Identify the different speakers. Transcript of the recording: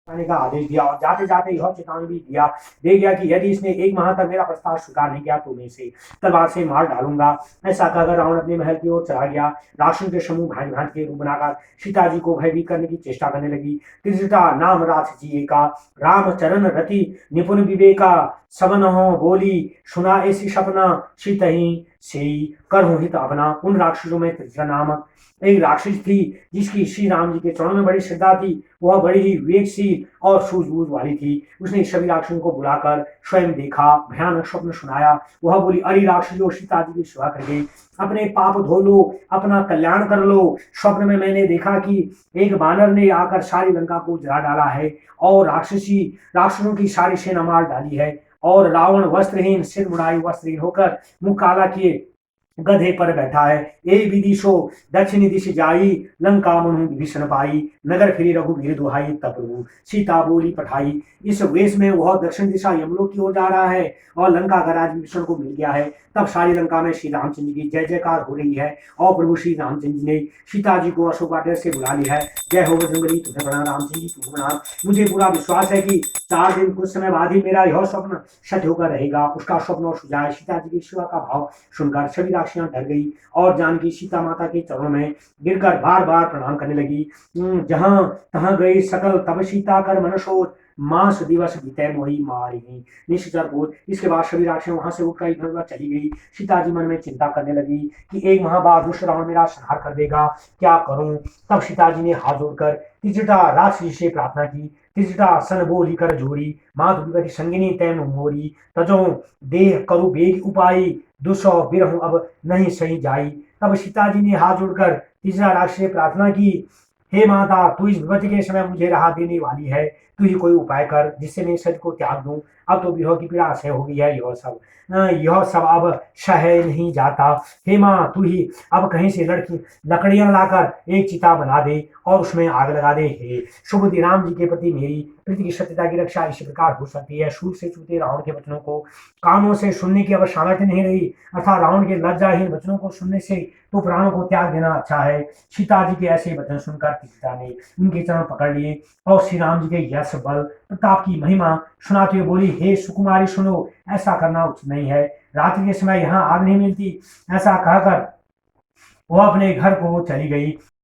Speaker 1: जाने का आदेश दिया और जाते जाते यह चेतावनी भी दे गया कि यदि इसने 1 माह तक मेरा प्रस्ताव स्वीकार नहीं किया तो मैं इसे तलवार से मार डालूंगा। ऐसा कहकर रावण अपने महल की ओर चला गया। राक्षसों के समूह भांति भांति के रूप बनाकर सीता जी को भयभीत करने की चेष्टा करने लगी। त्रिजटा नाम राथ जी का रामचरण रति निपुण विवेका सबन हो बोली सुना ऐसी सपना सीतही से करहु हित अपना। उन राक्षसों में त्रिजटा नामक एक राक्षस थी जिसकी श्री राम जी के चरणों में बड़ी श्रद्धा थी। वह बड़ी ही विवेकशील और सूझबूझ वाली थी। उसने सभी राक्षसों को बुलाकर स्वयं देखा, भयानक स्वप्न सुनाया। वह बोली, अरे राक्षसों, सीता जी की सेवा करके अपने पाप धो लो, अपना कल्याण कर लो। स्वप्न में मैंने देखा कि एक बानर ने आकर सारी लंका को जला डाला है और राक्षसों की सारी सेना मार डाली है। और रावण वस्त्रहीन, सिर मुड़ाई, वस्त्रहीन होकर मुंह काला किए गधे पर बैठा है। ए विदिशो दक्षिणी दिश जाई, लंका मनु विभीषण पाई, नगर फिरी रघुवीर दुहाई, तब प्रभु सीता बोली पठाई। इस वेश में वह दक्षिण दिशा यमलोक की ओर जा रहा है और लंका का राज विभीषण को मिल गया है। तब सारी लंका में श्री रामचंद्र की जय जयकार हो रही है और प्रभु श्री रामचंद्र जी ने सीता जी को अशोक वाटिका से बुला लिया है। जय हो बजरंगबली, तुम्हें प्रणाम, रामचंद्र जी तुम्हें प्रणाम। मुझे पूरा विश्वास है कि 4 दिन कुछ समय बाद ही मेरा यह स्वप्न सत्य होकर रहेगा। उसका स्वप्न और सुझाए सीता जी की सेवा का भाव सुनकर सभी राक्षियां डर गई और जानकी सीता माता के चरणों में गिरकर बार बार प्रणाम करने लगी। जहां तहां गई सकल तब सीता कर मनसोच, मास दिवस बीते मोही मारी निश्चर बोध। इसके बाद सभी राक्षियां वहां से उठकर इधर उधर चली गई। सीता जी मन में चिंता करने लगी कि 1 माह बाद दुष्ट रावण मेरा संहार कर देगा, क्या करूं। तब सीता जी ने हाथ जोड़कर त्रिजटा राक्षसी से प्रार्थना की। त्रिजटा सन बोली कर जोड़ी, माधु विपति संगिनी तैन मोरी, तजो देह करु बेग उपाई, दुसौ बिरहु अब नहीं सही जाई। तब सीता जी ने हाथ जोड़कर तीसरा राक्षस से प्रार्थना की, हे माता, तू इस विपत्ति के समय मुझे राहत देने वाली है। तू ही कोई उपाय कर जिससे मैं शरीर को त्याग दूं। अब तो विरह की पीड़ा असह्य हो गई है। यह सब अब सह नहीं जाता। हे माँ, तू ही अब कहीं से लकड़ियां लाकर एक चिता बना दे और उसमें आग लगा दे। हे शुभ राम जी के प्रति मेरी प्रीति की सत्यता की रक्षा इसी प्रकार हो सकती है। सूर से छूते रावण के वचनों को कानों से सुनने की अब सामर्थ्य नहीं रही, अर्थात रावण के लज्जाहीन वचनों को सुनने से तो प्राणों को त्याग देना अच्छा है। सीता जी के ऐसे वचन सुनकर सीता ने उनके चरण पकड़ लिए और श्री राम जी के यश बल प्रताप की महिमा सुनाते हुए बोली, हे सुकुमारी सुनो, ऐसा करना उचित नहीं है। रात्रि के समय यहाँ आग नहीं मिलती। ऐसा कहकर वो अपने घर को चली गई।